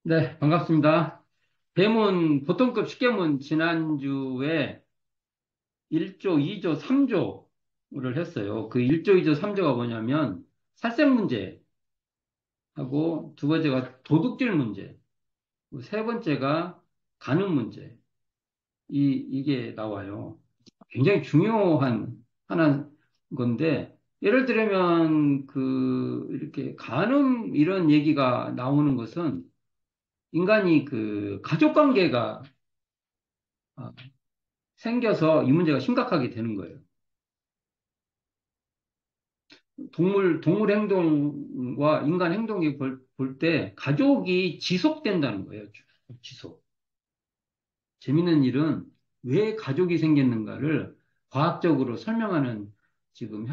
네, 반갑습니다. 배문, 보통급 식계문 지난주에 1조, 2조, 3조를 했어요. 그 1조, 2조, 3조가 뭐냐면 살색 문제하고 두 번째가 도둑질 문제, 세 번째가 간음 문제. 이게 나와요. 굉장히 중요한 하나 건데 예를 들면 이렇게 간음 이런 얘기가 나오는 것은 인간이 그 가족 관계가 생겨서 이 문제가 심각하게 되는 거예요. 동물 행동과 인간 행동이 볼 때 가족이 지속된다는 거예요. 지속. 재밌는 일은 왜 가족이 생겼는가를 과학적으로 설명하는 지금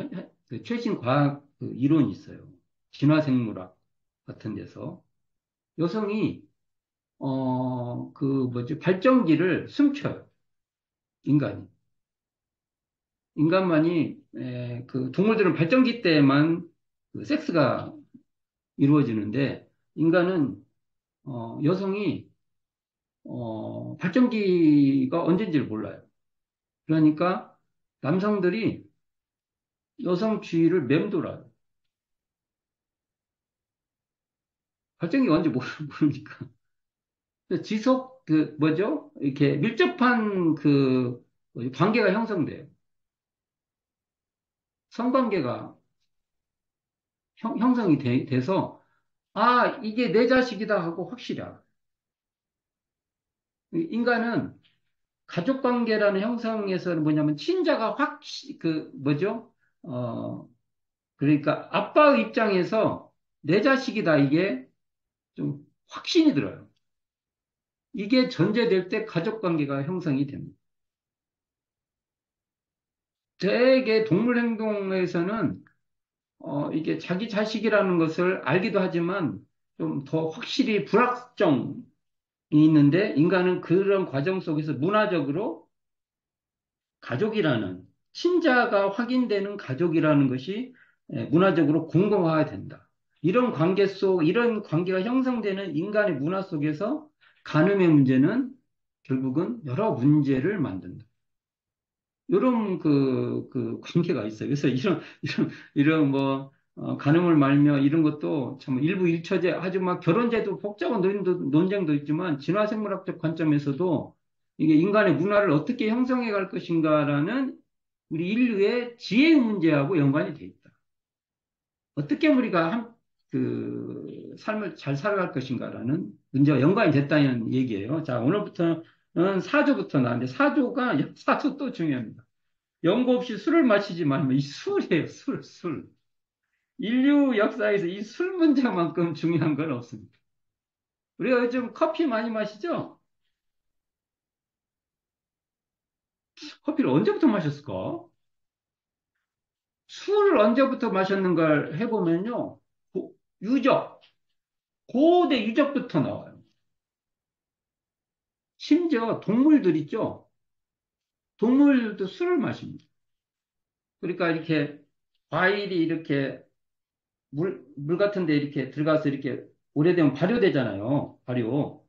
그 최신 과학 그 이론이 있어요. 진화생물학 같은 데서. 여성이, 발정기를 숨겨요. 인간이. 인간만이 그 동물들은 발정기 때만 그 섹스가 이루어지는데 인간은 여성이 발정기가 언제인지를 몰라요. 그러니까 남성들이 여성 주위를 맴돌아요. 발정기가 언제 모르니까. 그래서 지속 그 뭐죠? 이렇게 밀접한 그 뭐지? 관계가 형성돼요. 성관계가 형성이 돼서 아 이게 내 자식이다 하고 확실히 알아요. 인간은 가족 관계라는 형성에서는 뭐냐면 친자가 뭐죠? 어, 그러니까 아빠 입장에서 내 자식이다 이게 좀 확신이 들어요. 이게 전제될 때 가족 관계가 형성이 됩니다. 대개 동물 행동에서는 이게 자기 자식이라는 것을 알기도 하지만 좀 더 확실히 불확정이 있는데 인간은 그런 과정 속에서 문화적으로 가족이라는 친자가 확인되는 가족이라는 것이 문화적으로 공공화가 된다. 이런 관계가 형성되는 인간의 문화 속에서 간음의 문제는 결국은 여러 문제를 만든다. 이런 그 관계가 있어요. 그래서 이런 간음을 말며 이런 것도 참 일부 일처제, 하지만 결혼제도 복잡한 논쟁도 있지만 진화생물학적 관점에서도 이게 인간의 문화를 어떻게 형성해 갈 것인가라는 우리 인류의 지혜의 문제하고 연관이 돼 있다. 어떻게 우리가 그 삶을 잘 살아갈 것인가라는 문제와 연관이 됐다는 얘기예요. 자, 오늘부터는 사조부터 나는데 사조 또 중요합니다. 연고 없이 술을 마시지 말면 이 술이에요, 술. 인류 역사에서 이 술 문제만큼 중요한 건 없습니다. 우리가 요즘 커피 많이 마시죠? 커피를 언제부터 마셨을까? 술을 언제부터 마셨는가를 해보면요. 유적, 고대 유적부터 나와요. 심지어 동물들 있죠? 동물들도 술을 마십니다. 그러니까 이렇게 과일이 이렇게 물 같은 데 이렇게 들어가서 이렇게 오래되면 발효되잖아요. 발효.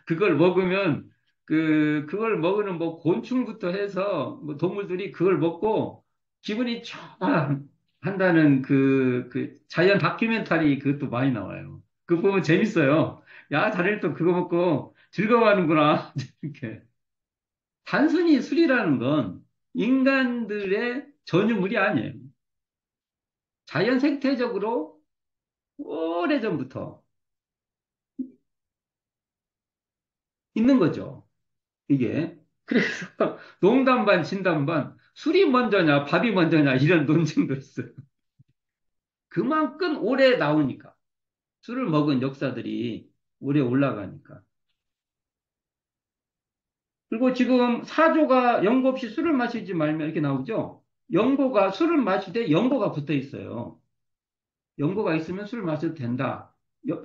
그걸 먹으면 그걸 먹으는 뭐 곤충부터 해서 뭐 동물들이 그걸 먹고 기분이 좋아 한다는 그 자연 다큐멘터리 그것도 많이 나와요. 그거 보면 재밌어요. 야, 자네들 또 그거 먹고 즐거워하는구나. 이렇게. 단순히 술이라는 건 인간들의 전유물이 아니에요. 자연 생태적으로 오래전부터 있는 거죠. 이게. 그래서 농담 반 진담 반 술이 먼저냐 밥이 먼저냐 이런 논쟁도 있어요. 그만큼 오래 나오니까 술을 먹은 역사들이 오래 올라가니까. 그리고 지금 사조가 연고 없이 술을 마시지 말면 이렇게 나오죠. 연고가 술을 마실 때 연고가 붙어 있어요. 연고가 있으면 술을 마셔도 된다.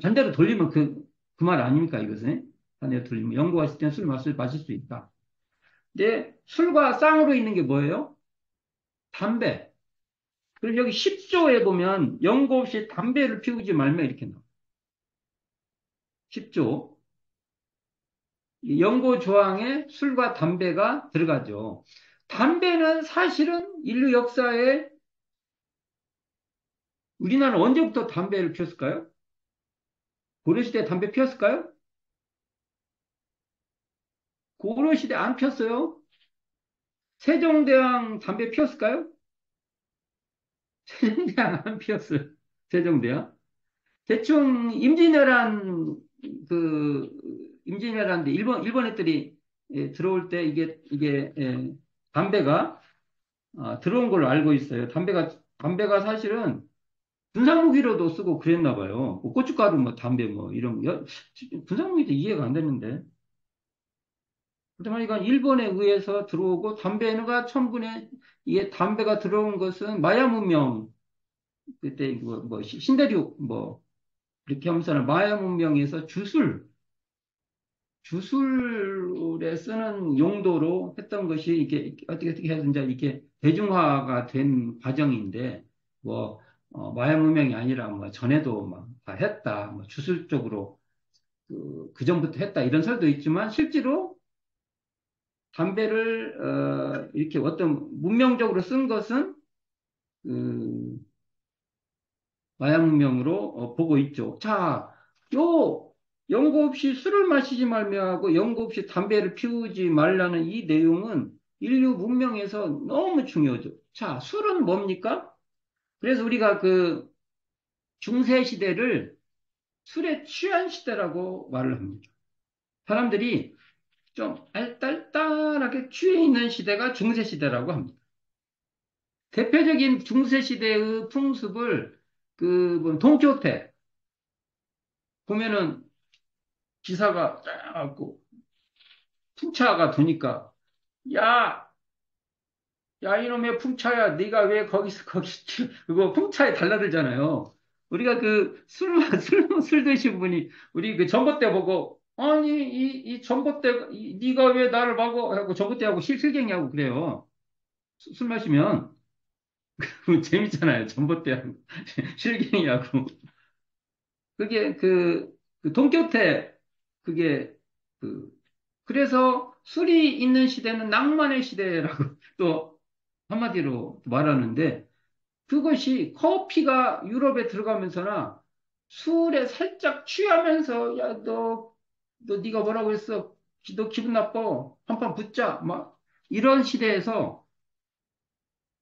반대로 돌리면 그 말 아닙니까 이것은? 반대로 돌리면 연고가 있을 때는 술을 마실 수 있다. 근데 술과 쌍으로 있는 게 뭐예요? 담배. 그리고 여기 10조에 보면 연고 없이 담배를 피우지 말며 이렇게 나와. 10조. 연고 조항에 술과 담배가 들어가죠. 담배는 사실은 인류 역사에 우리나라는 언제부터 담배를 피웠을까요? 고려시대에 담배 피웠을까요? 고려시대 안 피웠어요. 세종대왕 담배 피웠을까요? 세종대왕 안 피웠어요. 세종대왕. 대충 임진왜란데 일본 애들이 들어올 때 이게 담배가 들어온 걸로 알고 있어요. 담배가 사실은 군사무기로도 쓰고 그랬나 봐요. 뭐 고춧가루 뭐 담배 뭐 이런 군사무기도 이해가 안 되는데. 그러니까 일본에 의해서 들어오고 담배가 천분에 이게 담배가 들어온 것은 마야 문명 그때 뭐 신대륙 뭐 이렇게 하면서는 마야 문명에서 주술에 쓰는 용도로 했던 것이 이게 어떻게 해서 이제 이게 대중화가 된 과정인데 뭐 마야 문명이 아니라 뭐 전에도 막 다 했다 뭐 주술적으로 그 전부터 했다 이런 설도 있지만 실제로 담배를 이렇게 어떤 문명적으로 쓴 것은 그 마약문명으로 보고 있죠. 자, 요 연고 없이 술을 마시지 말며 연고 없이 담배를 피우지 말라는 이 내용은 인류 문명에서 너무 중요하죠. 자, 술은 뭡니까? 그래서 우리가 그 중세 시대를 술에 취한 시대라고 말을 합니다. 사람들이 좀 알딸딸하게 취해 있는 시대가 중세 시대라고 합니다. 대표적인 중세 시대의 풍습을 뭐 돈키호테 보면은 기사가 쫙 풍차가 도니까 야, 야 이놈의 풍차야 네가 왜 거기 그거 풍차에 달라들잖아요. 우리가 그 술 드신 분이 우리 그 전봇대 보고 아니 이 전봇대 네가 왜 나를 막어 하고 전봇대하고 실갱이하고 그래요. 술 마시면 재밌잖아요. 전봇대하고 실갱이하고 그게 그 돈키호테 그게 그 그래서 술이 있는 시대는 낭만의 시대라고 또 한마디로 말하는데 그것이 커피가 유럽에 들어가면서나 술에 살짝 취하면서 야 너 네가 뭐라고 했어? 너 기분 나빠? 한판 붙자 막 이런 시대에서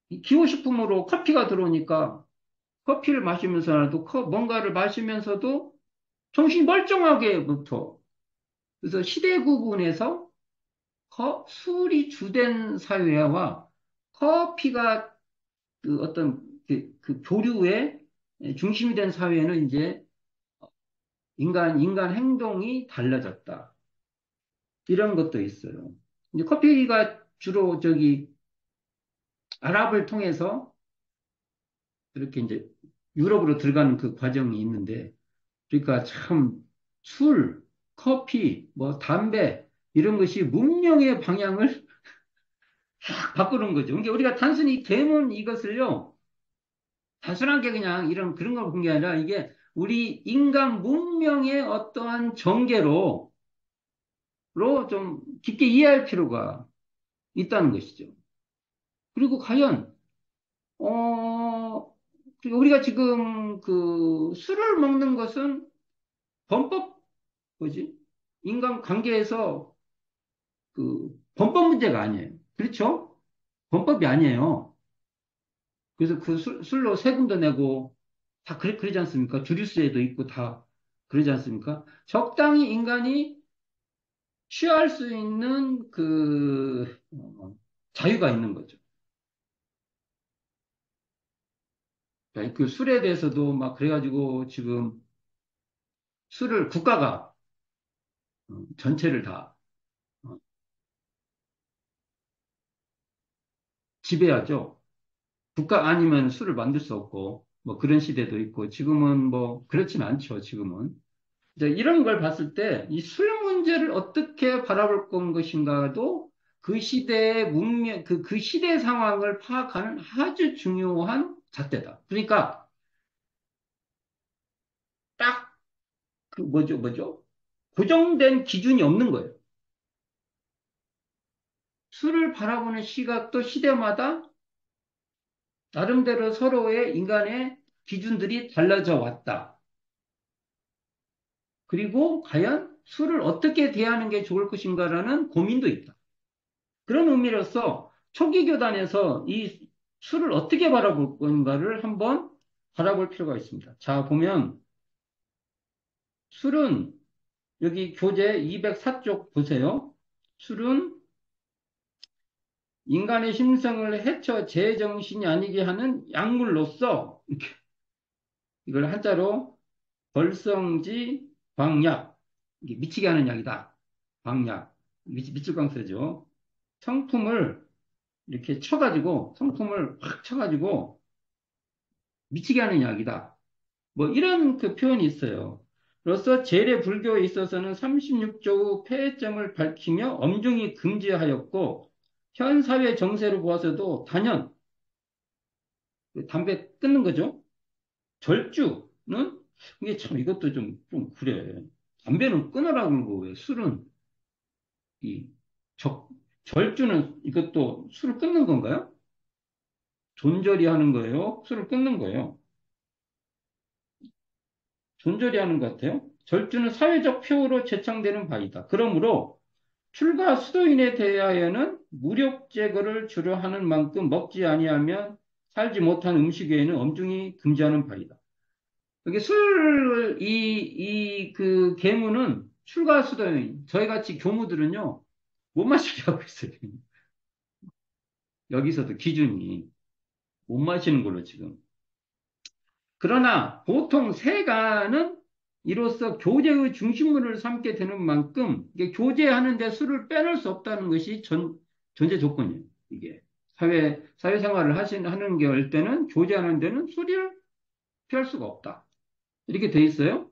이 기호식품으로 커피가 들어오니까 커피를 마시면서라도 뭔가를 마시면서도 정신이 멀쩡하게부터 그래서 시대 구분에서 술이 주된 사회와 커피가 그 어떤 그 교류의 중심이 된 사회는 이제 인간 행동이 달라졌다. 이런 것도 있어요. 이제 커피가 주로 저기 아랍을 통해서 이렇게 이제 유럽으로 들어가는 그 과정이 있는데 그러니까 참 술, 커피, 뭐 담배 이런 것이 문명의 방향을 확 바꾸는 거죠. 그러니까 우리가 단순히 계문 이것을요, 단순하게 그냥 이런 그런 걸 본 게 아니라 이게 우리 인간 문명의 어떠한 전개로 좀 깊게 이해할 필요가 있다는 것이죠. 그리고 과연 그리고 우리가 지금 그 술을 먹는 것은 범법 뭐지? 인간 관계에서 그 범법 문제가 아니에요. 그렇죠? 범법이 아니에요. 그래서 그 술로 세금도 내고 다 그러지 않습니까? 주류세도 있고 다 그러지 않습니까? 적당히 인간이 취할 수 있는 자유가 있는 거죠. 그러니까 그 술에 대해서도 막 그래가지고 지금 술을 국가가 전체를 다 어, 지배하죠. 국가 아니면 술을 만들 수 없고 뭐 그런 시대도 있고 지금은 뭐 그렇진 않죠. 지금은. 이제 이런 걸 봤을 때 이 술 문제를 어떻게 바라볼 건 것인가도 그 시대의 문명, 그 시대 상황을 파악하는 아주 중요한 잣대다. 그러니까 딱 그 뭐죠? 고정된 기준이 없는 거예요. 술을 바라보는 시각도 시대마다 나름대로 서로의 인간의 기준들이 달라져 왔다. 그리고 과연 술을 어떻게 대하는 게 좋을 것인가라는 고민도 있다. 그런 의미로서 초기 교단에서 이 술을 어떻게 바라볼 건가를 한번 바라볼 필요가 있습니다. 자, 보면 술은 여기 교재 204쪽 보세요. 술은 인간의 심성을 해쳐 제정신이 아니게 하는 약물로서 이걸 한자로 벌성지 광약, 이게 미치게 하는 약이다. 광약, 미칠 광 쓰죠. 성품을 이렇게 쳐가지고, 성품을 확 쳐가지고 미치게 하는 약이다. 뭐 이런 그 표현이 있어요. 그래서 재래 불교에 있어서는 36조 폐해점을 밝히며 엄중히 금지하였고, 현 사회 정세로 보아서도 단연 그 담배 끊는 거죠. 절주는 이게 참 이것도 좀 그래. 담배는 끊으라고 그러고 왜 술은 이 적, 절주는 이것도 술을 끊는 건가요? 존절이 하는 거예요? 술을 끊는 거예요? 존절이 하는 것 같아요. 절주는 사회적 표어로 제창되는 바이다. 그러므로 출가 수도인에 대하여는 무력 제거를 주로 하는 만큼 먹지 아니하면 살지 못한 음식 외에는 엄중히 금지하는 바이다. 이게 그 계문은 출가 수도인, 저희 같이 교무들은요, 못 마시게 하고 있어요. 여기서도 기준이 못 마시는 걸로 지금. 그러나 보통 세가는 이로써 교제의 중심물을 삼게 되는 만큼 이게 교제하는데 술을 빼놓을 수 없다는 것이 전제 조건이에요. 이게 사회생활을 하는 게 할 때는 교제하는 데는 술을 피할 수가 없다. 이렇게 돼 있어요.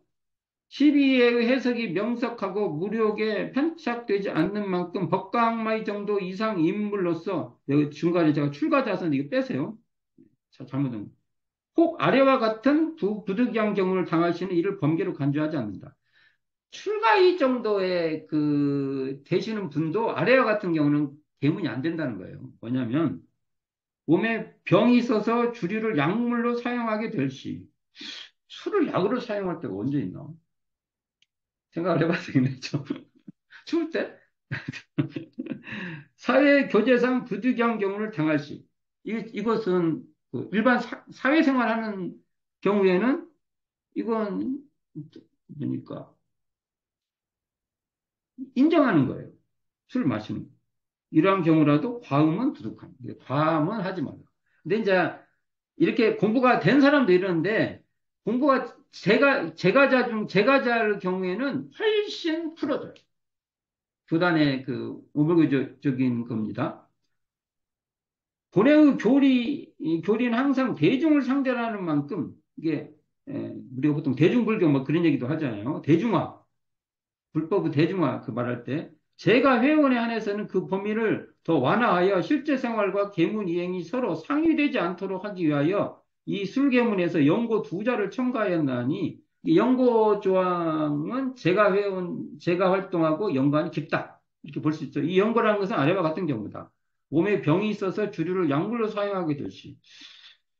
시비의 해석이 명석하고 무력에 편착되지 않는 만큼 법과학마의 정도 이상 인물로서 여기 중간에 제가 출가자선 이거 빼세요. 자, 잘못은. 혹 아래와 같은 부득이한 경우를 당할 시는 이를 범죄로 간주하지 않는다. 출가이 정도의 그 되시는 분도 아래와 같은 경우는 대문이 안 된다는 거예요. 뭐냐면 몸에 병이 있어서 주류를 약물로 사용하게 될 시. 술을 약으로 사용할 때가 언제 있나? 생각을 해봤어요. 좀 추울 때? 사회 교제상 부득이한 경우를 당할 시. 이것은 그 일반 사회생활하는 경우에는 이건 뭡니까? 인정하는 거예요. 술 마시는 거. 이러한 경우라도 과음은 두둑함. 과음은 하지 말라. 근데 이제 이렇게 공부가 된 사람도 이러는데 공부가 제가자의 경우에는 훨씬 풀어져요. 교단의 그 오불교적인 겁니다. 본래의 교리는 항상 대중을 상대로 하는 만큼 이게 우리가 보통 대중불교 뭐 그런 얘기도 하잖아요. 대중화. 불법의 대중화 그 말할 때 제가 회원에 한해서는 그 범위를 더 완화하여 실제 생활과 계문 이행이 서로 상위되지 않도록 하기 위하여 이 술계문에서 연고 두 자를 첨가하였나니 이 연고 조항은 제가 활동하고 연관이 깊다. 이렇게 볼 수 있죠. 이 연고라는 것은 아래와 같은 경우다. 몸에 병이 있어서 주류를 약물로 사용하게 될 시.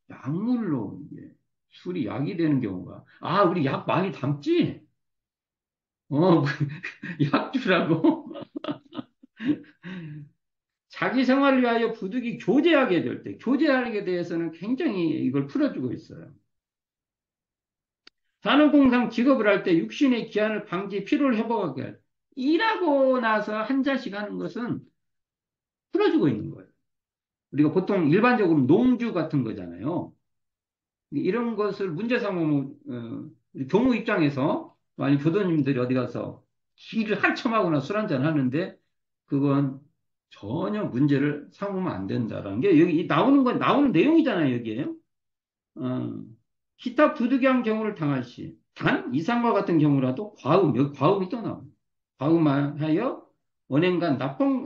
약물로 이게 술이 약이 되는 경우가. 아, 우리 약 많이 담지? 어, 약주라고? 자기 생활을 위하여 부득이 교제하게 될 때, 교제하게 대해서는 굉장히 이걸 풀어주고 있어요. 산업공상 직업을 할 때 육신의 기한을 방지, 피로를 회복하게 할. 일하고 나서 한 잔씩 하는 것은 풀어주고 있는 거예요. 우리가 보통 일반적으로 농주 같은 거잖아요. 이런 것을 문제 삼으면, 우리 교무 입장에서, 아니, 교도님들이 어디 가서 길을 한참 하거나 술 한잔 하는데, 그건 전혀 문제를 삼으면 안 된다라는 게 여기 나오는 내용이잖아요, 여기에요. 어, 기타 부득이한 경우를 당할 시, 단 이상과 같은 경우라도 여기 과음이 또 나옵니다. 과음하여 언행간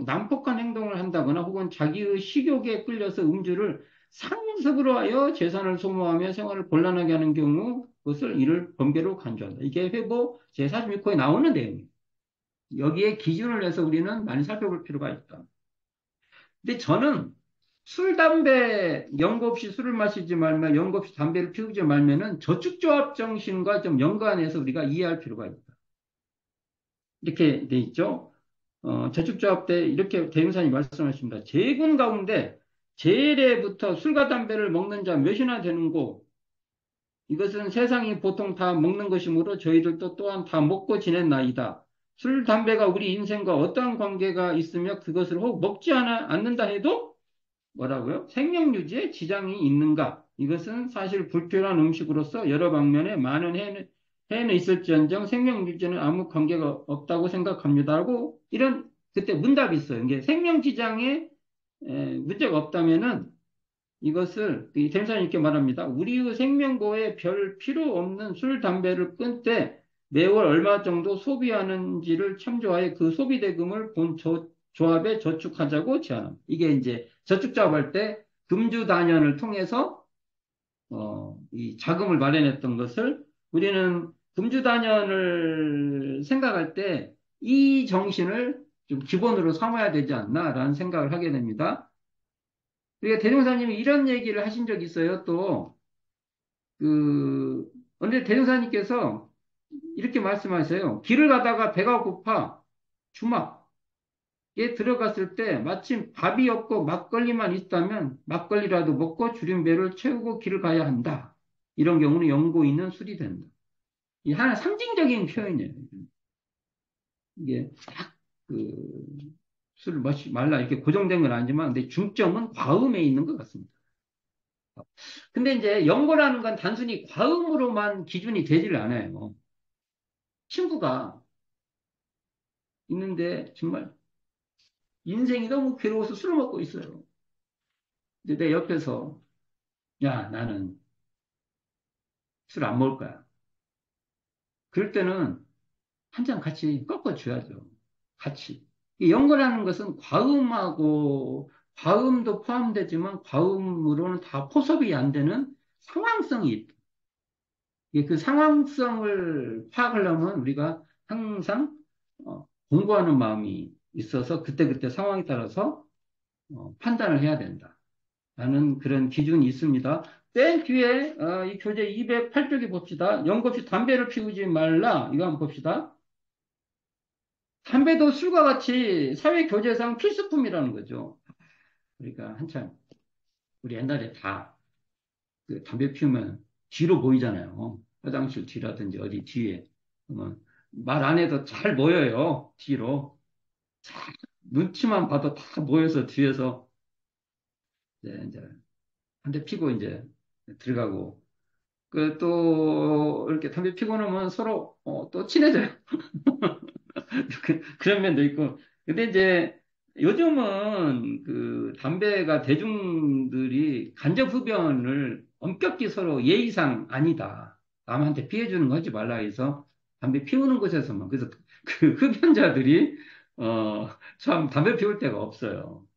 난폭한 행동을 한다거나 혹은 자기의 식욕에 끌려서 음주를 상습으로 하여 재산을 소모하며 생활을 곤란하게 하는 경우 그것을 이를 범죄로 간주한다. 이게 회보 제46호에 나오는 내용이에요. 여기에 기준을 내서 우리는 많이 살펴볼 필요가 있다. 근데 저는 술, 담배, 연고 없이 술을 마시지 말면, 연고 없이 담배를 피우지 말면은 저축조합 정신과 좀 연관해서 우리가 이해할 필요가 있다. 이렇게 돼 있죠. 저축조합 때 이렇게 대행사님 말씀하십니다. 제군 가운데 제례부터 술과 담배를 먹는 자 몇이나 되는고 이것은 세상이 보통 다 먹는 것이므로 저희들도 또한 다 먹고 지낸 나이다. 술, 담배가 우리 인생과 어떠한 관계가 있으며 그것을 혹 먹지 않는다 해도 뭐라고요? 생명 유지에 지장이 있는가? 이것은 사실 불필요한 음식으로서 여러 방면에 많은 해는 있을지언정 생명 유지는 아무 관계가 없다고 생각합니다라고 이런 그때 문답이 있어요. 이게 생명 지장에 문제가 없다면은 이것을 이 대사님께 말합니다. 우리의 생명고에 별 필요 없는 술, 담배를 끊 때 매월 얼마 정도 소비하는지를 참조하여 그 소비 대금을 본 조합에 저축하자고 제안합니다. 이게 이제 저축 작업할 때 금주단연을 통해서 이 자금을 마련했던 것을 우리는 금주단연을 생각할 때 이 정신을 좀 기본으로 삼아야 되지 않나라는 생각을 하게 됩니다. 그러니까 대종사님이 이런 얘기를 하신 적이 있어요. 또, 언제 대종사님께서 이렇게 말씀하세요. 길을 가다가 배가 고파 주막에 들어갔을 때 마침 밥이 없고 막걸리만 있다면 막걸리라도 먹고 줄인 배를 채우고 길을 가야 한다. 이런 경우는 연고 있는 술이 된다. 이 하나 상징적인 표현이에요. 이게 딱 술을 마시 말라 이렇게 고정된 건 아니지만 근데 중점은 과음에 있는 것 같습니다. 근데 이제 연고라는 건 단순히 과음으로만 기준이 되질 않아요. 친구가 있는데 정말 인생이 너무 괴로워서 술을 먹고 있어요. 근데 내 옆에서 야, 나는 술 안 먹을 거야. 그럴 때는 한 잔 같이 꺾어줘야죠. 같이. 이 연고라는 것은 과음도 포함되지만 과음으로는 다 포섭이 안 되는 상황성이 있다. 그 상황성을 파악하려면 우리가 항상 공부하는 마음이 있어서 그때그때 상황에 따라서 판단을 해야 된다. 라는 그런 기준이 있습니다. 맨 뒤에 이 교재 208쪽에 봅시다. 연구 없이 담배를 피우지 말라. 이거 한번 봅시다. 담배도 술과 같이 사회 교제상 필수품이라는 거죠. 그러니까 한참 우리 옛날에 다 그 담배 피우면 뒤로 보이잖아요. 화장실 뒤라든지 어디 뒤에. 말 안 해도 잘 모여요. 뒤로. 눈치만 봐도 다 모여서 뒤에서 이제 한 대 피고 이제 들어가고. 그 또 이렇게 담배 피고 나면 서로 또 친해져요. 그런 면도 있고. 근데 이제 요즘은 그 담배가 대중들이 간접 흡연을 엄격히 서로 예의상 아니다. 남한테 피해주는 거 하지 말라 해서 담배 피우는 곳에서만. 그래서 그 흡연자들이 참 담배 피울 데가 없어요.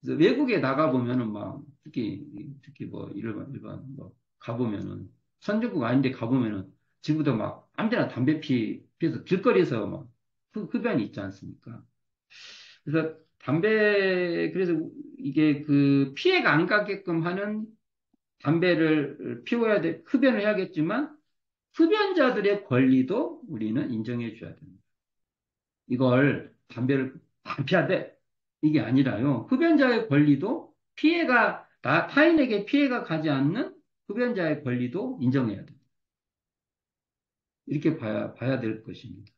그래서 외국에 나가 보면은 막 특히 뭐 일반 뭐 가보면은 선진국 아닌데 가보면은 지구도 막 아무데나 담배 피해서 길거리에서 막 흡연이 있지 않습니까? 그래서 그래서 이게 그 피해가 안 가게끔 하는 담배를 피워야 흡연을 해야겠지만 흡연자들의 권리도 우리는 인정해 줘야 됩니다. 이걸 담배를 안 피워야 돼. 이게 아니라요. 흡연자의 권리도 타인에게 피해가 가지 않는 흡연자의 권리도 인정해야 돼. 이렇게 봐야 될 것입니다.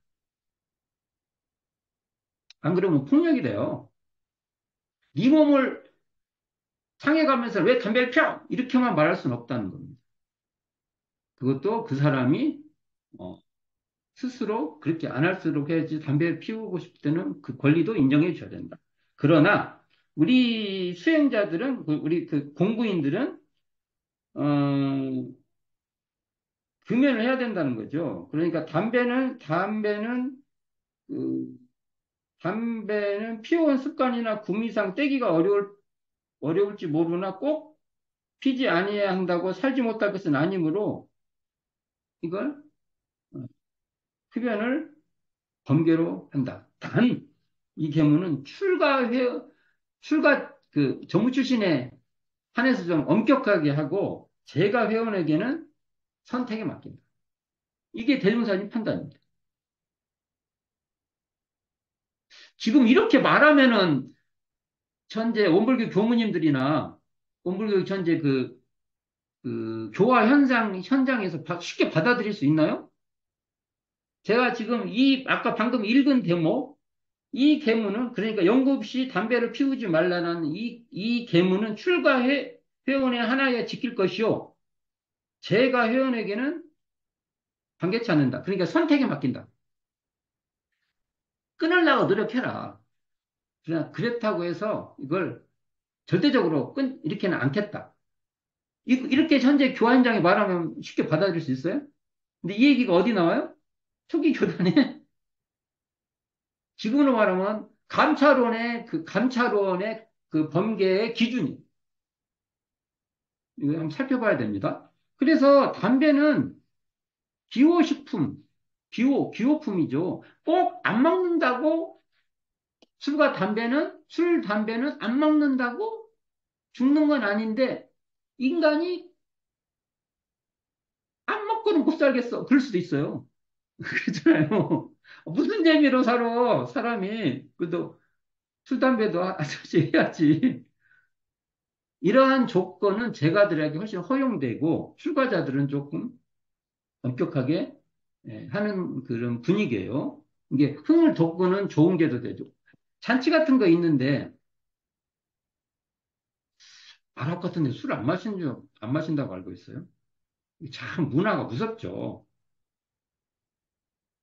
안 그러면 폭력이 돼요. 네 몸을 상해가면서 왜 담배를 펴? 이렇게만 말할 수는 없다는 겁니다. 그것도 그 사람이 어, 스스로 그렇게 안 할수록 해야지 담배를 피우고 싶을 때는 그 권리도 인정해 줘야 된다. 그러나 우리 수행자들은 우리 그 공부인들은 어, 금연을 해야 된다는 거죠. 그러니까 그, 담배는 피워온 습관이나 구미상 떼기가 어려울지 모르나 꼭 피지 아니해야 한다고 살지 못할 것은 아니므로 이걸 흡연을 범죄로 한다. 단, 이 계문은 출가 그 정부 출신에 한해서 좀 엄격하게 하고 제가 회원에게는 선택에 맡긴다. 이게 대종사님 판단입니다. 지금 이렇게 말하면은 현재 원불교 교무님들이나 원불교 현재 그 교화 현장에서 쉽게 받아들일 수 있나요? 제가 지금 아까 방금 읽은 대목, 이 계문은, 그러니까 연급시 담배를 피우지 말라는 이 계문은 회원의 하나에 지킬 것이요. 제가 회원에게는 관계치 않는다. 그러니까 선택에 맡긴다. 끊으려고 노력해라. 그러나 그렇다고 해서 이걸 절대적으로 이렇게는 않겠다. 이렇게 현재 교환장에 말하면 쉽게 받아들일 수 있어요? 근데 이 얘기가 어디 나와요? 초기 교단에 지금으로 말하면 감찰원의 그 범죄의 기준이 이거 한번 살펴봐야 됩니다. 그래서 담배는 기호식품, 기호품이죠. 꼭 안 먹는다고 담배는 안 먹는다고 죽는 건 아닌데 인간이 안 먹고는 못 살겠어. 그럴 수도 있어요. 그렇잖아요. 무슨 재미로 살아, 사람이. 그래도 술, 담배도 하지 해야지. 이러한 조건은 제가들에게 훨씬 허용되고, 출가자들은 조금 엄격하게 하는 그런 분위기예요. 이게 흥을 돋구는 좋은 게도 되죠. 잔치 같은 거 있는데, 아랍 같은 데 술 안 마신다고 알고 있어요. 참 문화가 무섭죠.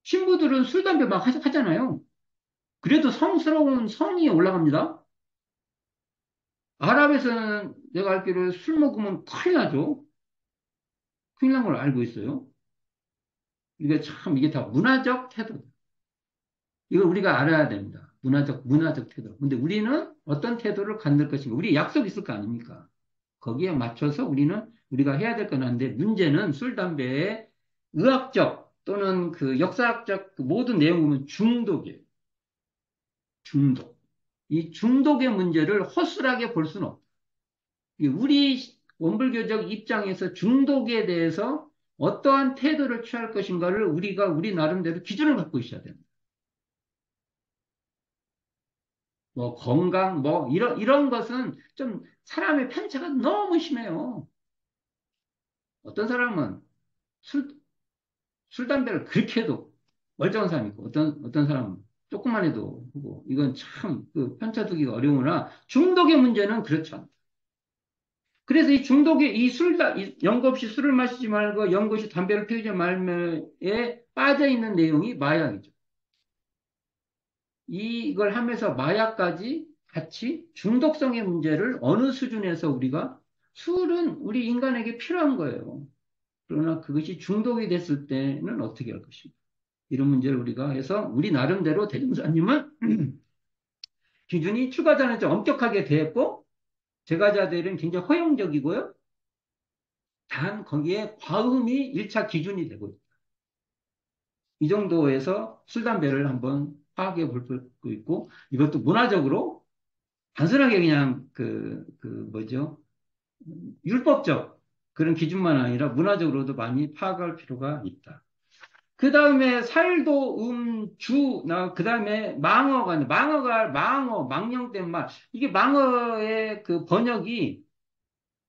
신부들은 술, 담배 막 하잖아요. 그래도 성스러운 성이 올라갑니다. 아랍에서는 내가 알기로 술 먹으면 큰일 나죠. 큰일 난 걸 알고 있어요. 이게 다 문화적 태도. 이걸 우리가 알아야 됩니다. 문화적 태도. 근데 우리는 어떤 태도를 갖는 것인가? 우리 약속 있을 거 아닙니까? 거기에 맞춰서 우리가 해야 될 건 한데, 문제는 술, 담배의 의학적 또는 그 역사학적 그 모든 내용 보면 중독이에요. 중독. 이 중독의 문제를 허술하게 볼 수는 없다. 우리 원불교적 입장에서 중독에 대해서 어떠한 태도를 취할 것인가를 우리 나름대로 기준을 갖고 있어야 됩니다. 뭐 건강 뭐 이런 것은 좀 사람의 편차가 너무 심해요. 어떤 사람은 술, 담배를 그렇게 해도 멀쩡한 사람이 있고 어떤 사람은 조금만 해도 하고 이건 참 그 편차 두기가 어려우나 중독의 문제는 그렇지 않다. 그래서 이 중독의 연고 없이 술을 마시지 말고 연고 없이 담배를 피우지 말며에 빠져 있는 내용이 마약이죠. 이걸 하면서 마약까지 같이 중독성의 문제를 어느 수준에서 술은 우리 인간에게 필요한 거예요. 그러나 그것이 중독이 됐을 때는 어떻게 할 것인가. 이런 문제를 우리가 해서 우리 나름대로 대종사님은 기준이 출가자는 좀 엄격하게 대했고 제가자들은 굉장히 허용적이고요. 단 거기에 과음이 1차 기준이 되고 있다. 이 정도에서 술, 담배를 한번 파악해 볼 수 있고 이것도 문화적으로 단순하게 그냥 뭐죠? 율법적 그런 기준만 아니라 문화적으로도 많이 파악할 필요가 있다. 그 다음에 살도, 그 다음에 망령된 말. 이게 망어의 그 번역이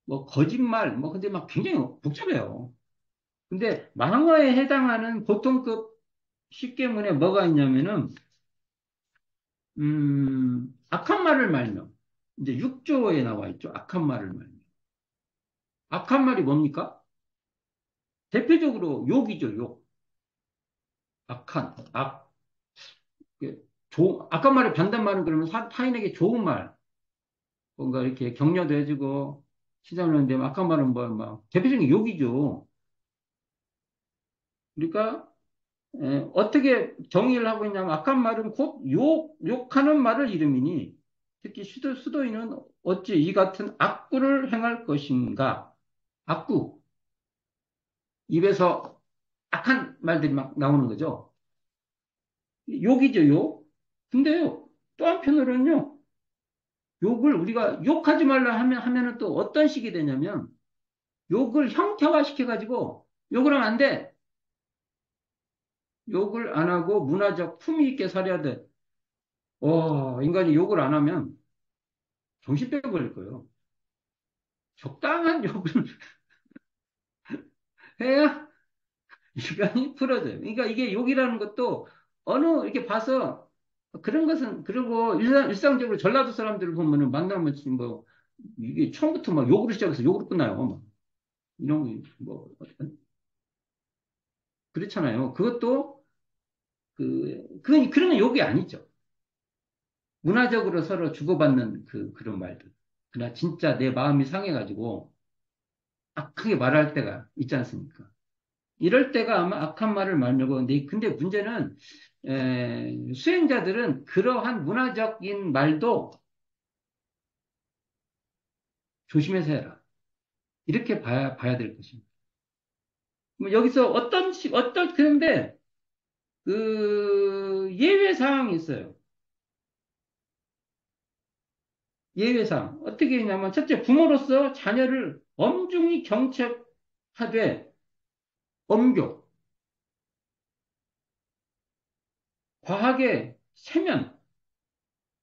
뭐 거짓말, 뭐 근데 막 굉장히 복잡해요. 근데 망어에 해당하는 보통 그 십계문에 뭐가 있냐면은, 악한 말을 말며. 이제 6조에 나와 있죠. 악한 말을 말며. 악한 말이 뭡니까? 대표적으로 욕이죠, 욕. 악. 악한 말의 반대말은 그러면 타인에게 좋은 말. 뭔가 이렇게 격려도 해주고, 시장을 하는데 악한 말은 대표적인 욕이죠. 그러니까, 어떻게 정의를 하고 있냐면, 악한 말은 곧 욕하는 말을 이름이니, 특히 수도인은 어찌 이 같은 악구를 행할 것인가? 악구. 입에서 악한 말들이 막 나오는 거죠. 욕이죠, 욕. 근데요, 또 한편으로는요, 욕을 우리가 욕하지 말라 하면은 또 어떤 식이 되냐면, 욕을 형태화시켜가지고, 욕을 하면 안 돼. 욕을 안 하고 문화적 품위 있게 살아야 돼. 인간이 욕을 안 하면 정신병 걸릴 거예요. 적당한 욕을 해야 인간이 풀어져요. 그러니까 이게 욕이라는 것도 어느 이렇게 봐서 그런 것은 그리고 일상적으로 전라도 사람들을 보면은 만나면 지금 뭐 이게 처음부터 막 욕으로 시작해서 욕으로 끝나요. 막 이런 뭐 그렇잖아요. 그것도 그런 욕이 아니죠. 문화적으로 서로 주고받는 그런 말들. 그러나 진짜 내 마음이 상해가지고 악하게 말할 때가 있지 않습니까? 이럴 때가 아마 악한 말을 말려고 하는데, 근데 문제는, 수행자들은 그러한 문화적인 말도 조심해서 해라. 이렇게 봐야 될 것입니다. 뭐 여기서 그런데, 예외 사항이 있어요. 예외 사항. 어떻게 했냐면, 첫째, 부모로서 자녀를 엄중히 경책하되, 엄교, 과하게 세면,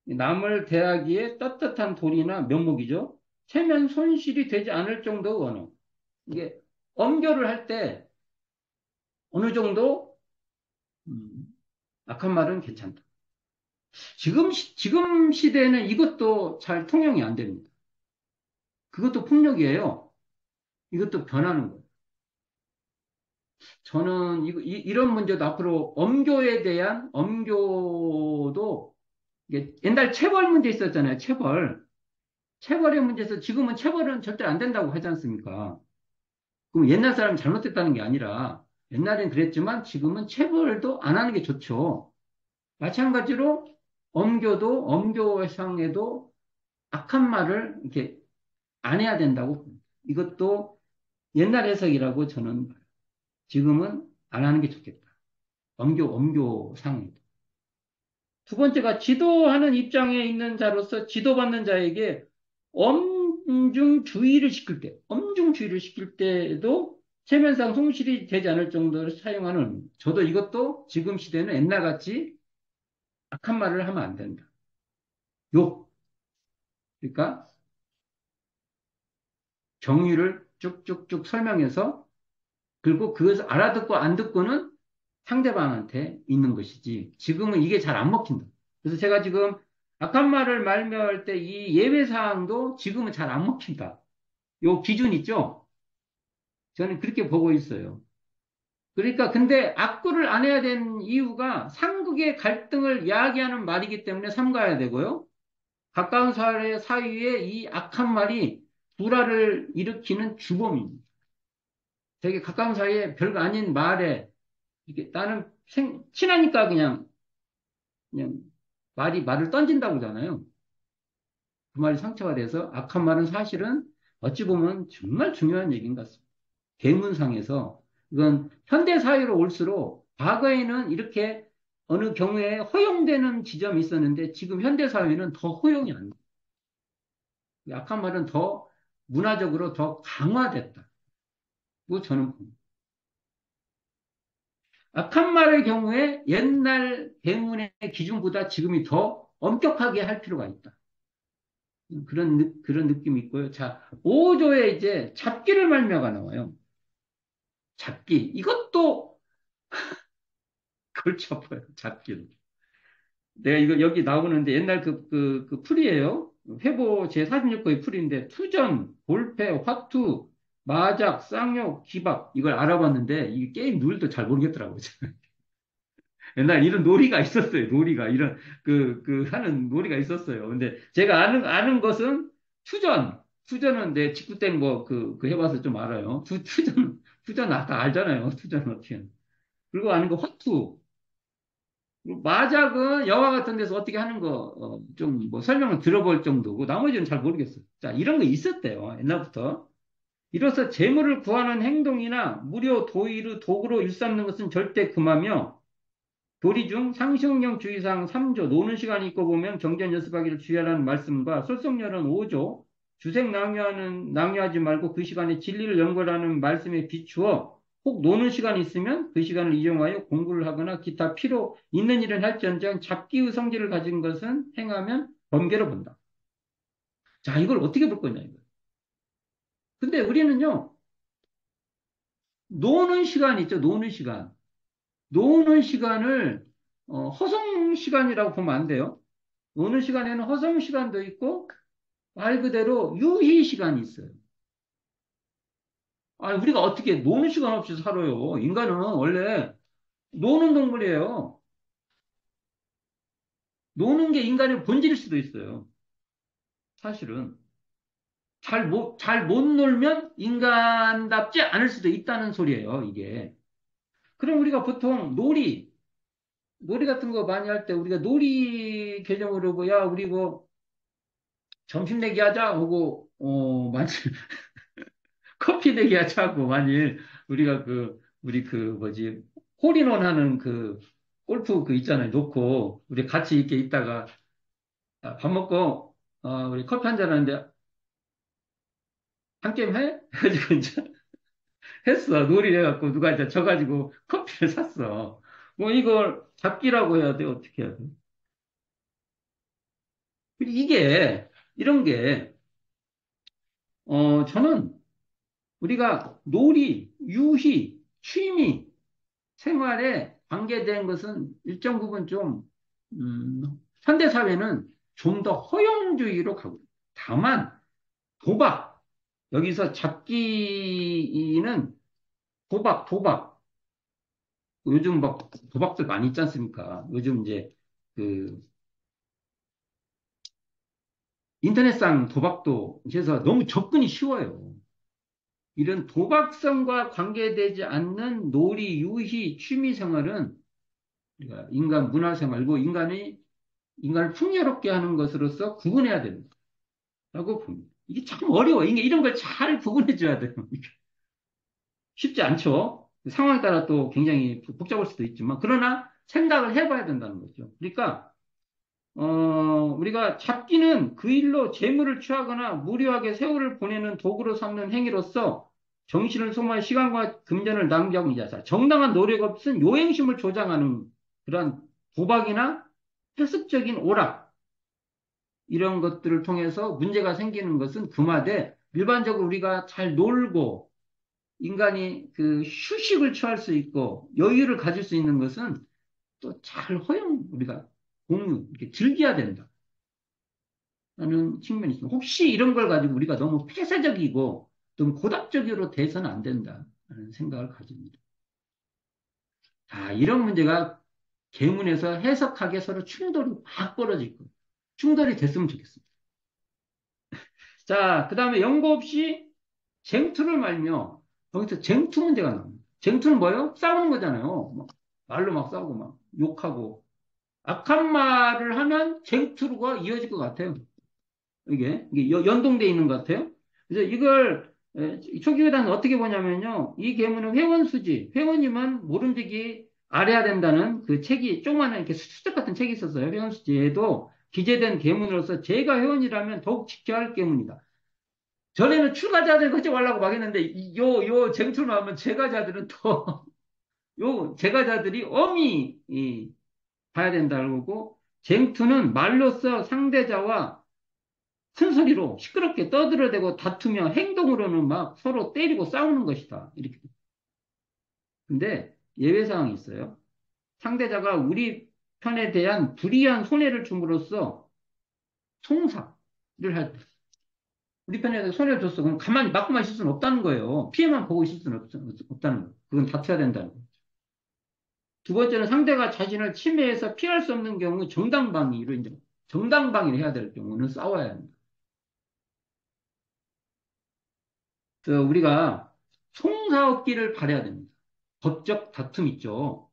남을 대하기에 떳떳한 도리나 면목이죠. 체면 손실이 되지 않을 정도의 언어. 이게 엄교를 할 때 어느 정도 악한 말은 괜찮다. 지금 시대에는 이것도 잘 통용이 안 됩니다. 그것도 폭력이에요. 이것도 변하는 거예요. 저는 이런 문제도 앞으로 엄교에 대한 엄교도 이게 옛날 체벌 문제 있었잖아요. 체벌. 체벌의 문제에서 지금은 체벌은 절대 안 된다고 하지 않습니까? 그럼 옛날 사람이 잘못됐다는 게 아니라 옛날엔 그랬지만 지금은 체벌도 안 하는 게 좋죠. 마찬가지로 엄교상에도 악한 말을 이렇게 안 해야 된다고 봅니다. 이것도 옛날 해석이라고 저는 봐요. 지금은 안 하는 게 좋겠다. 엄교상에도. 두 번째가 지도하는 입장에 있는 자로서 지도받는 자에게 엄중주의를 시킬 때도 체면상 송실이 되지 않을 정도로 사용하는, 저도 이것도 지금 시대는 옛날같이 악한 말을 하면 안 된다. 욕. 그러니까 정의를 쭉쭉쭉 설명해서, 그리고 그것을 알아듣고 안 듣고는 상대방한테 있는 것이지. 지금은 이게 잘 안 먹힌다. 그래서 제가 지금 악한 말을 말미암을 때 이 예외 사항도 지금은 잘 안 먹힌다. 요 기준 있죠? 저는 그렇게 보고 있어요. 그러니까 근데 악구를 안 해야 되는 이유가 상극의 갈등을 야기하는 말이기 때문에 삼가야 되고요. 가까운 사이에 이 악한 말이 불화를 일으키는 주범입니다. 되게 가까운 사이에 별거 아닌 말에 이게 나는 친하니까 그냥 말을 던진다고 하잖아요. 그 말이 상처가 돼서 악한 말은 사실은 어찌 보면 정말 중요한 얘기인 것 같습니다. 대문상에서 이건 현대 사회로 올수록 과거에는 이렇게 어느 경우에 허용되는 지점이 있었는데 지금 현대 사회는 더 허용이 안 돼. 악한 말은 더 문화적으로 더 강화됐다. 고 저는 봅니다. 악한 말의 경우에 옛날 대문의 기준보다 지금이 더 엄격하게 할 필요가 있다. 그런 느낌이 있고요. 자, 5조에 이제 잡기를 말미가 나와요. 잡기. 이것도 골치 아파요. 잡기를. 내가 이거 여기 나오는데 옛날 그 풀이에요. 회보 제46호의 풀인데 투전, 볼패, 화투, 마작, 쌍욕, 기박 이걸 알아봤는데 이 게임 룰도 잘 모르겠더라고요. 옛날 이런 놀이가 있었어요. 놀이가 이런 하는 놀이가 있었어요. 근데 제가 아는 것은 투전은 내 직구 때는 그 해봐서 좀 알아요. 투전 다 알잖아요. 투전 어떻게. 그리고 아는 거 화투. 마작은 영화 같은 데서 어떻게 하는 거, 좀 뭐 설명을 들어볼 정도고, 나머지는 잘 모르겠어요. 자, 이런 거 있었대요. 옛날부터. 이로써 재물을 구하는 행동이나 무료 도의로 도구로 일삼는 것은 절대 금하며, 도리 중 상식령 주의사항 3조 노는 시간이 있고 보면 경전 연습하기를 주의하라는 말씀과 설성열은 5조 주색 낭비하지 말고 그 시간에 진리를 연구하라는 말씀에 비추어 혹 노는 시간이 있으면 그 시간을 이용하여 공부를 하거나 기타 필요 있는 일을 할지언정 잡기의 성질을 가진 것은 행하면 범죄로 본다. 자, 이걸 어떻게 볼 거냐, 이거. 근데 우리는요, 노는 시간 있죠, 노는 시간. 노는 시간을 허송 시간이라고 보면 안 돼요. 노는 시간에는 허송 시간도 있고 말 그대로 유희 시간이 있어요. 아, 우리가 어떻게 노는 시간 없이 살아요? 인간은 원래 노는 동물이에요. 노는 게 인간의 본질일 수도 있어요. 사실은 잘 못 놀면 인간답지 않을 수도 있다는 소리예요, 이게. 그럼 우리가 보통 놀이 같은 거 많이 할 때 우리가 놀이 계정으로 뭐, 야, 우리 뭐 점심 내기 하자 하고 많이 커피 내기 하자고 만일 우리가 우리 뭐지 홀인원 하는 골프 있잖아요 놓고 우리 같이 이렇게 있다가 밥 먹고 우리 커피 한 잔 하는데 한 게임 해? 해가지고 이제 했어 놀이를 해갖고 누가 이제 져가지고 커피를 샀어 뭐 이걸 잡기라고 해야 돼 어떻게 해야 돼 이게 이런 게 저는 우리가 놀이 유희 취미 생활에 관계된 것은 일정 부분 현대 사회는 좀 더 허용주의로 가고, 있다. 다만, 도박, 여기서 잡기는 도박, 요즘 막 도박들 많이 있지 않습니까? 요즘 이제 그 인터넷상 도박도 해서 너무 접근이 쉬워요. 이런 도박성과 관계되지 않는 놀이, 유희, 취미 생활은 우리가 인간 문화 생활이고 인간을 풍요롭게 하는 것으로서 구분해야 된다고 봅니다. 이게 참 어려워. 이게 이런 걸 잘 구분해 줘야 돼요. 쉽지 않죠. 상황에 따라 또 굉장히 복잡할 수도 있지만, 그러나 생각을 해봐야 된다는 거죠. 그러니까, 우리가 잡기는 그 일로 재물을 취하거나 무료하게 세월을 보내는 도구로 삼는 행위로서 정신을 소모해 시간과 금전을 낭비하고 이자사. 정당한 노력 없은 요행심을 조장하는 그러한 도박이나 폐습적인 오락, 이런 것들을 통해서 문제가 생기는 것은 금화되 일반적으로 우리가 잘 놀고 인간이 휴식을 취할 수 있고 여유를 가질 수 있는 것은 또 잘 우리가 이렇게 즐겨야 된다는 측면이 있습니다. 혹시 이런 걸 가지고 우리가 너무 폐쇄적이고 좀 고답적으로 돼서는 안 된다는 생각을 가집니다. 자, 이런 문제가 계문에서 해석하게 서로 충돌이 막 벌어지고 충돌이 됐으면 좋겠습니다. 자, 그 다음에 연고 없이 쟁투를 말며 거기서 쟁투 문제가 나옵니다. 쟁투는 뭐예요? 싸우는 거잖아요. 말로 막 싸우고 막 욕하고 악한 말을 하면 쟁투가 이어질 것 같아요. 이게 연동돼 있는 것 같아요. 그래서 이걸 초기회단은 어떻게 보냐면요. 이 계문은 회원이면 모름지기 알아야 된다는 그 책이 조그마한 이렇게 수첩 같은 책이 있었어요. 회원수지에도 기재된 계문으로서 제가 회원이라면 더욱 지켜야 할 계문이다. 전에는 출가자들 걷지 말라고 막 했는데, 요 쟁투 나오면 제가자들은 더, 요 제가자들이 엄히, 봐야 된다고 하고, 쟁투는 말로써 상대자와 큰 소리로 시끄럽게 떠들어대고 다투며 행동으로는 막 서로 때리고 싸우는 것이다. 이렇게. 근데 예외사항이 있어요. 상대자가 우리 편에 대한 불이한 손해를 줌으로써 송사를 할 때. 우리 편에 손해를 줬어. 그럼 가만히 맞고만 있을 수는 없다는 거예요. 피해만 보고 있을 수는 없다는 거예요. 그건 다투어야 된다는 거예요. 두 번째는 상대가 자신을 침해해서 피할 수 없는 경우 정당방위로 이제 정당방위를 해야 될 경우는 싸워야 합니다. 그래서 우리가 송사업기를 바래야 됩니다. 법적 다툼 있죠.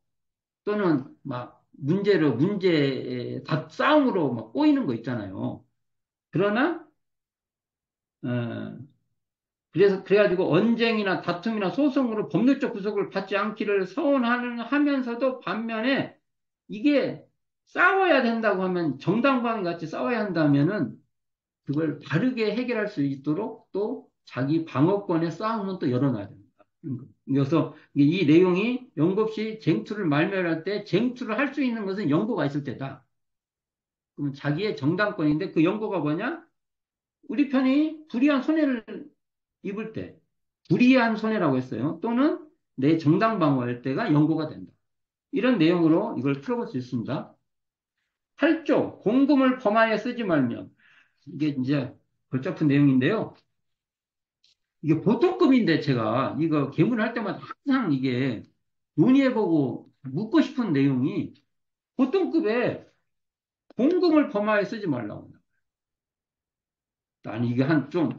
또는 막 싸움으로 막 꼬이는 거 있잖아요. 그러나 어, 그래가지고 언쟁이나 다툼이나 소송으로 법률적 구속을 받지 않기를 서원하면서도 반면에 이게 싸워야 된다고 하면 정당방 같이 싸워야 한다면은 그걸 바르게 해결할 수 있도록 또 자기 방어권의 싸움은 또 열어놔야 됩니다. 그래서 이 내용이 영급시 쟁투를 말멸할 때 쟁투를 할 수 있는 것은 영고가 있을 때다. 그러면 자기의 정당권인데 그 영고가 뭐냐? 우리 편이 불이한 손해를 입을 때, 불이한 손해라고 했어요. 또는 내 정당 방어할 때가 영고가 된다. 이런 내용으로 이걸 풀어볼 수 있습니다. 8조, 공금을 범하에 쓰지 말며. 이게 이제 골치 아픈 내용인데요. 이게 보통급인데 제가 이거 개문할 때마다 항상 이게 논의해보고 묻고 싶은 내용이 보통급에 공금을 범하에 쓰지 말라고. 아니, 이게 한 좀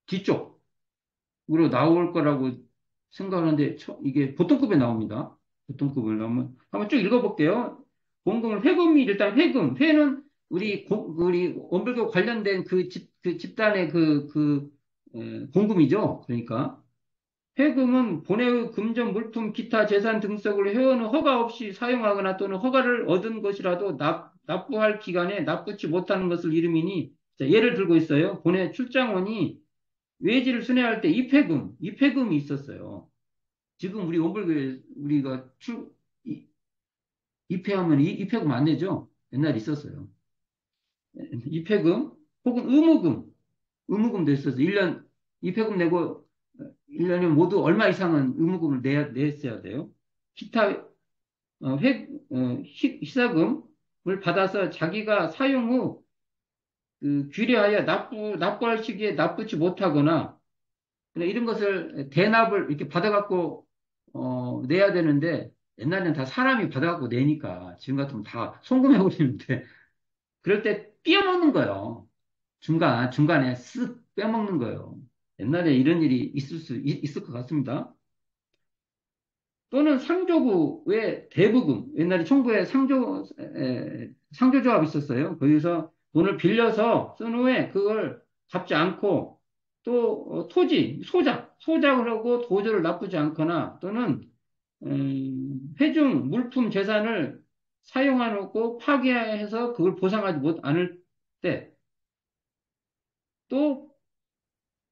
뒤쪽으로 나올 거라고 생각하는데 이게 보통급에 나옵니다. 보통급을 나오면 한번 쭉 읽어볼게요. 공금을 회금이 일단 회는 우리 원불교 관련된 그 집단의 공금이죠. 그러니까 회금은 본회의 금전 물품 기타 재산 등록을 회원은 허가 없이 사용하거나 또는 허가를 얻은 것이라도 납부할 기간에 납부치 못하는 것을 이름이니 자, 예를 들고 있어요. 본회 출장원이 외지를 순회할 때 입회금이 있었어요. 지금 우리 원불교에 우리가 입회하면 입회금 안 내죠? 옛날에 있었어요. 입회금 혹은 의무금도 있었어요. 1년 입회금 내고 1년에 모두 얼마 이상은 의무금을 냈어야 돼요. 기타 희사금을 받아서 자기가 사용 후 규례하여 납부할 시기에 납부치 못하거나 이런 것을 대납을 이렇게 받아갖고 내야 되는데 옛날에는 다 사람이 받아갖고 내니까 지금 같으면 다 송금해버리는데 그럴 때 삐어먹는 거예요. 중간에 쓱 빼먹는 거예요. 옛날에 이런 일이 있을 것 같습니다. 또는 상조부의 대부금, 옛날에 총부에 상조조합이 있었어요. 거기서 돈을 빌려서 쓴 후에 그걸 갚지 않고 또 소작을 하고 도저를 납부지 않거나 또는 회중 물품 재산을 사용하고 파괴해서 그걸 보상하지 못 않을 때 또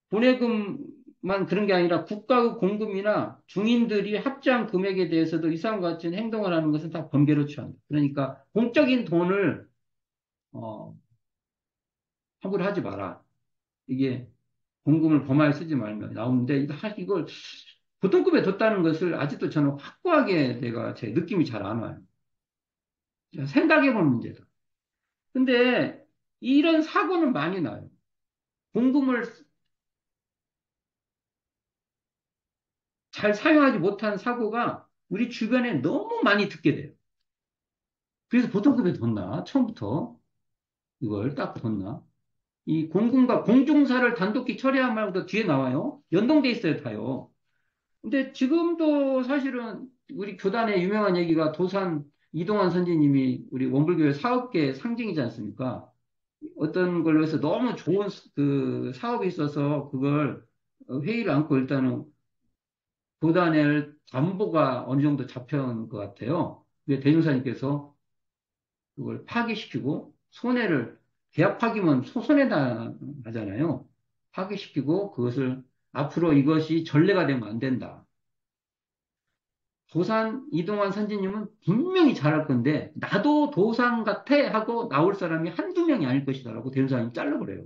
분해금만 그런 게 아니라 국가의 공금이나 중인들이 합의한 금액에 대해서도 이상과 같은 행동을 하는 것은 다 범죄로 취한다. 그러니까 공적인 돈을 어, 함부로 하지 마라. 이게 공금을 범하에 쓰지 말면 나오는데 이걸 보통급에 뒀다는 것을 아직도 저는 확고하게 내가 제 느낌이 잘 안 와요. 생각해 볼 문제다. 근데 이런 사고는 많이 나요. 공금을 잘 사용하지 못한 사고가 우리 주변에 너무 많이 듣게 돼요. 그래서 보통급에 뒀나? 처음부터 이걸 딱 뒀나? 이 공군과 공중사를 단독히 처리한 말보다 뒤에 나와요. 연동돼 있어요, 다요. 근데 지금도 사실은 우리 교단의 유명한 얘기가 도산 이동환 선지님이 우리 원불교의 사업계의 상징이지 않습니까? 어떤 걸로 해서 너무 좋은 그 사업이 있어서 그걸 회의를 안고 일단은 교단의 담보가 어느 정도 잡혀온 것 같아요. 근데 대종사님께서 그걸 파기시키고 계약 파기면 손해다 하잖아요. 파기시키고 그것을 앞으로 이것이 전례가 되면 안 된다. 도산 이동환 선지님은 분명히 잘할 건데 나도 도산 같아 하고 나올 사람이 한두 명이 아닐 것이다라고 대종사님 잘라버려요.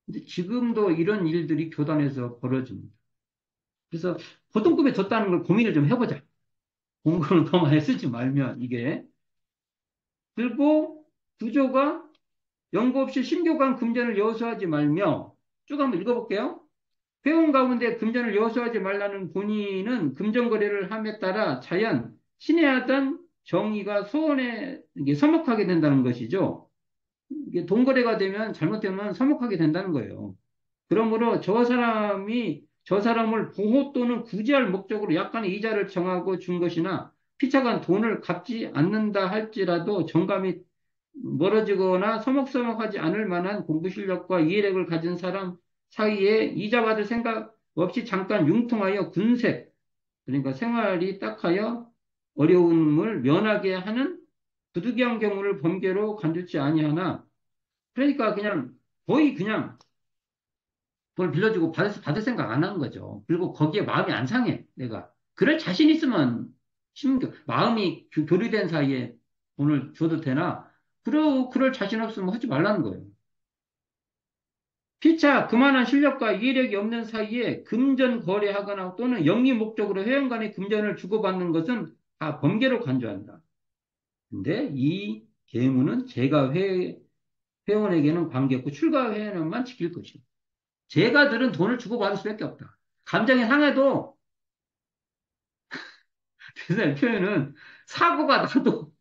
근데 지금도 이런 일들이 교단에서 벌어집니다. 그래서 보통급에 줬다는 걸 고민을 좀 해보자. 공부를 더 많이 쓰지 말면 이게. 그리고 구조가 연고 없이 신교관 금전을 여수하지 말며 쭉 한번 읽어볼게요. 회원 가운데 금전을 여수하지 말라는 본인은 금전거래를 함에 따라 자연 신뢰하던 정의가 소원에 이게 서먹하게 된다는 것이죠. 이게 돈거래가 되면 잘못되면 서먹하게 된다는 거예요. 그러므로 저 사람을 보호 또는 구제할 목적으로 약간의 이자를 정하고 준 것이나 피차간 돈을 갚지 않는다 할지라도 정감이 멀어지거나 서먹서먹하지 않을 만한 공부 실력과 이해력을 가진 사람 사이에 이자 받을 생각 없이 잠깐 융통하여 군색, 그러니까 생활이 딱하여 어려움을 면하게 하는 부득이한 경우를 범죄로 간주치 아니하나 그러니까 그냥 거의 그냥 그걸 빌려주고 받을 생각 안 하는 거죠. 그리고 거기에 마음이 안 상해, 내가. 그럴 자신 있으면, 마음이 교류된 사이에 돈을 줘도 되나? 그럴 자신 없으면 하지 말라는 거예요. 피차 그만한 실력과 이력이 없는 사이에 금전 거래하거나 또는 영리 목적으로 회원 간의 금전을 주고받는 것은 다 범죄로 간주한다. 근데 이 계문은 회원에게는 관계없고 출가 회원만 지킬 것이다. 제가들은 돈을 주고받을 수밖에 없다. 감정이 상해도 대사의 표현은 사고가 나도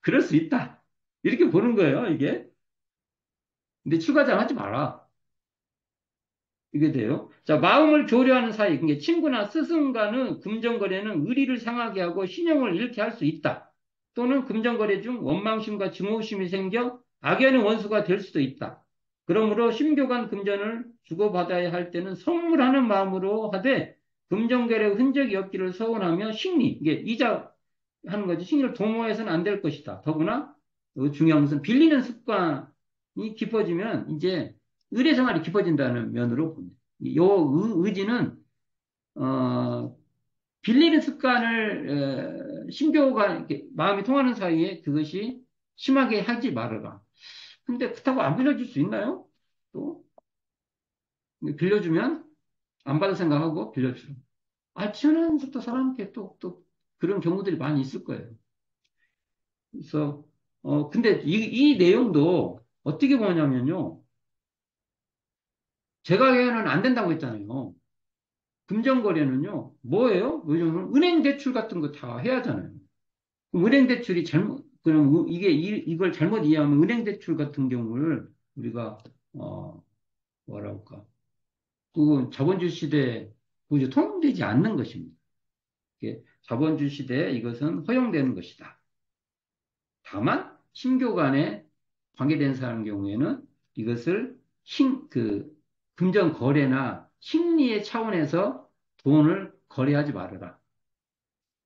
그럴 수 있다. 이렇게 보는 거예요, 이게. 근데 출가장 하지 마라. 이게 돼요. 자, 마음을 교류하는 사이, 그게 친구나 스승과는 금전거래는 의리를 상하게 하고 신용을 잃게 할 수 있다. 또는 금전거래 중 원망심과 증오심이 생겨 악연의 원수가 될 수도 있다. 그러므로 심교간 금전을 주고받아야 할 때는 선물하는 마음으로 하되 금전거래 흔적이 없기를 서원하며 식리, 이게 이자 하는 거지. 식리를 도모해서는 안 될 것이다. 더구나 중요한 것은 빌리는 습관이 깊어지면 이제 의례생활이 깊어진다는 면으로 봅니다. 의지는 어, 빌리는 습관을 신교가 이렇게 마음이 통하는 사이에 그것이 심하게 하지 말아라. 근데 그렇다고 안 빌려줄 수 있나요? 또 빌려주면 안 받을 생각하고 빌려주고. 치연한 또 사람께 또 그런 경우들이 많이 있을 거예요. 그래서 근데 이 내용도 어떻게 보냐면요. 제가 해는 안 된다고 했잖아요. 금전거래는요, 뭐예요? 요즘은 은행 대출 같은 거 다 해야 하잖아요. 그럼 은행 대출이 그럼 이걸 잘못 이해하면 은행 대출 같은 경우를 우리가, 뭐라 할까. 그 자본주의 시대에 그게 통용되지 않는 것입니다. 자본주의 시대에 이것은 허용되는 것이다. 다만, 신교 간에 관계된 사람 경우에는 이것을 금전 거래나 심리의 차원에서 돈을 거래하지 말아라.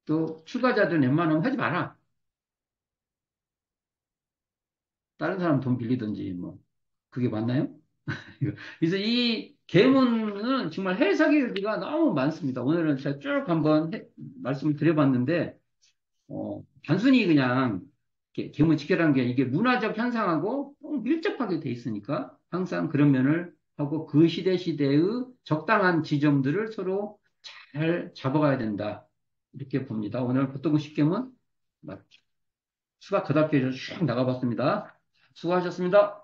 또 출가자들 웬만하면 하지 마라. 다른 사람 돈 빌리든지 뭐 그게 맞나요? 그래서 이 계문은 정말 해석의 여지가 너무 많습니다. 오늘은 제가 쭉 한번 말씀을 드려봤는데 단순히 그냥 계문 지켜라는 게 이게 문화적 현상하고 너무 밀접하게 돼 있으니까 항상 그런 면을 하고 그 시대의 적당한 지점들을 서로 잘 잡아가야 된다. 이렇게 봅니다. 오늘 보통 쉽게문 수학 그답게 쭉 나가봤습니다. 수고하셨습니다.